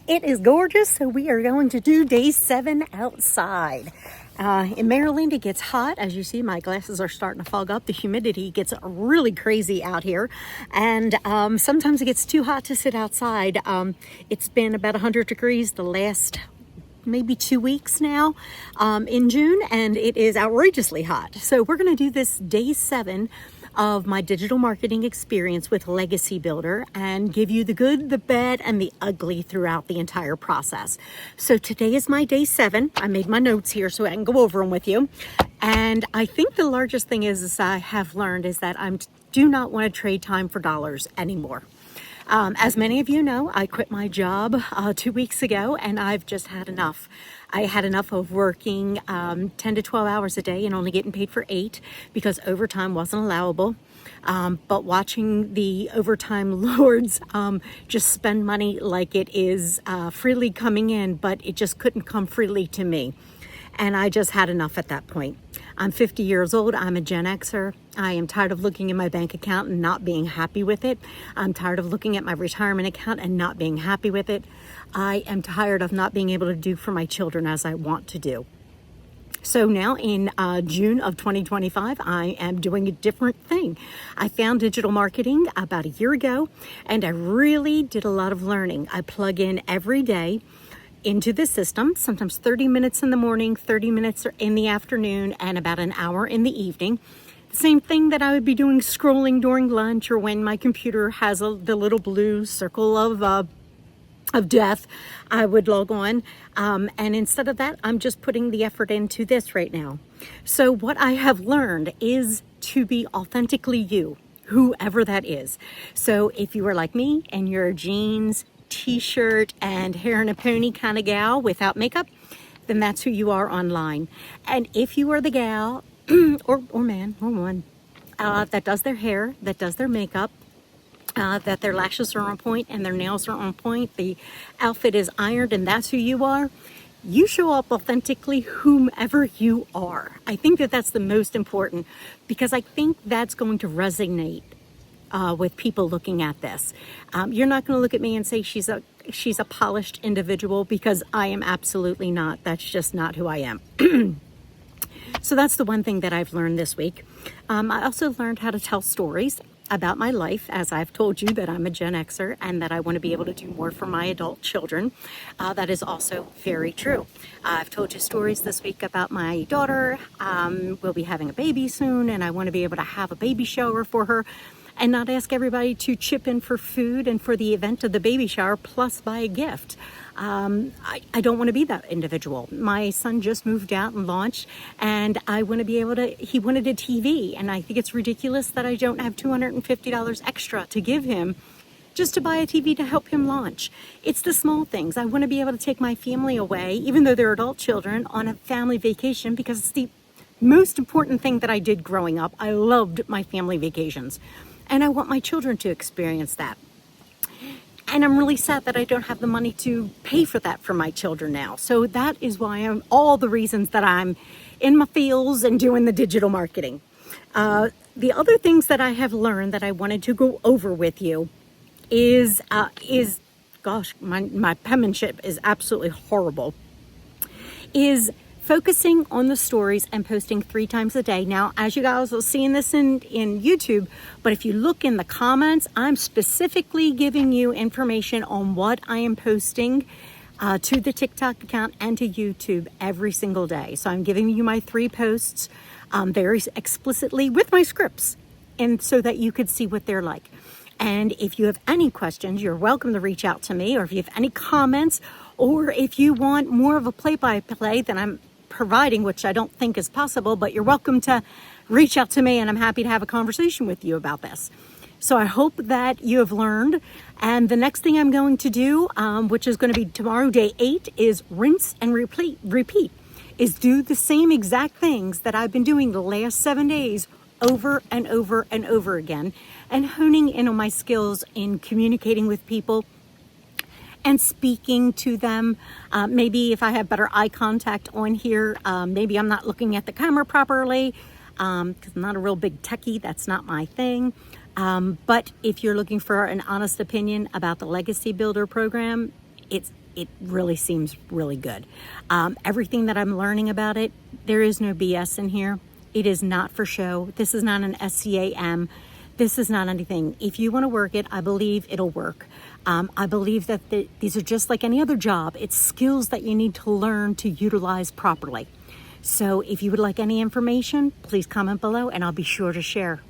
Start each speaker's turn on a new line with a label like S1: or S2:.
S1: It is gorgeous, so we are going to do day 7 outside. In Maryland, it gets hot. As you see, my glasses are starting to fog up. The humidity gets really crazy out here, and sometimes it gets too hot to sit outside. It's been about 100 degrees the last maybe 2 weeks now in June, and it is outrageously hot. So we're going to do this day 7 of my digital marketing experience with Legacy Builder and give you the good, the bad, and the ugly throughout the entire process. So today is my day 7. I made my notes here so I can go over them with you. And I think the largest thing is I have learned is that I do not want to trade time for dollars anymore. As many of you know, I quit my job 2 weeks ago, and I've just had enough. I had enough of working 10 to 12 hours a day and only getting paid for 8 because overtime wasn't allowable. But watching the overtime lords just spend money like it is freely coming in, but it just couldn't come freely to me. And I just had enough at that point. I'm 50 years old. I'm a Gen Xer. I am tired of looking in my bank account and not being happy with it. I'm tired of looking at my retirement account and not being happy with it. I am tired of not being able to do for my children as I want to do. So now in June of 2025, I am doing a different thing. I found digital marketing about a year ago, and I really did a lot of learning. I plug in every day into the system, sometimes 30 minutes in the morning, 30 minutes in the afternoon, and about an hour in the evening. The same thing that I would be doing scrolling during lunch or when my computer has the little blue circle of death, I would log on. And instead of that, I'm just putting the effort into this right now. So what I have learned is to be authentically you, whoever that is. So if you are like me and you're jeans, t-shirt, and hair in a pony kind of gal without makeup, then that's who you are online. And if you are the gal or man or woman that does their hair, that does their makeup, that their lashes are on point and their nails are on point, the outfit is ironed, and that's who you are, you show up authentically whomever you are. I think that that's the most important, because I think that's going to resonate with people looking at this. You're not going to look at me and say she's a polished individual, because I am absolutely not. That's just not who I am. So that's the one thing that I've learned this week. I also learned how to tell stories about my life, as I've told you that I'm a Gen Xer and that I want to be able to do more for my adult children. That is also very true. I've told you stories this week about my daughter. We'll be having a baby soon, and I want to be able to have a baby shower for her and not ask everybody to chip in for food and for the event of the baby shower plus buy a gift. I don't want to be that individual. My son just moved out and launched, and I want to be able to, he wanted a TV, and I think it's ridiculous that I don't have $250 extra to give him just to buy a TV to help him launch. It's the small things. I want to be able to take my family away, even though they're adult children, on a family vacation, because it's the most important thing that I did growing up. I loved my family vacations, and I want my children to experience that. And I'm really sad that I don't have the money to pay for that for my children now. So that is why all the reasons that I'm in my fields and doing the digital marketing. The other things that I have learned that I wanted to go over with you is gosh, my penmanship is absolutely horrible, is focusing on the stories and posting 3 times a day. Now, as you guys will see this in YouTube, but if you look in the comments, I'm specifically giving you information on what I am posting to the TikTok account and to YouTube every single day. So I'm giving you my 3 posts very explicitly with my scripts, and so that you could see what they're like. And if you have any questions, you're welcome to reach out to me, or if you have any comments, or if you want more of a play-by-play than I'm providing, which I don't think is possible, but you're welcome to reach out to me, and I'm happy to have a conversation with you about this. So I hope that you have learned. And the next thing I'm going to do, which is going to be tomorrow, day 8, is rinse and repeat, is do the same exact things that I've been doing the last 7 days over and over and over again, and honing in on my skills in communicating with people and speaking to them. Maybe if I have better eye contact on here, maybe I'm not looking at the camera properly, because I'm not a real big techie. That's not my thing. But if you're looking for an honest opinion about the Legacy Builder program, it really seems really good. Everything that I'm learning about it, there is no BS in here. It is not for show. This is not an SCAM. This is not anything. If you want to work it, I believe it'll work. I believe that these are just like any other job. It's skills that you need to learn to utilize properly. So if you would like any information, please comment below and I'll be sure to share.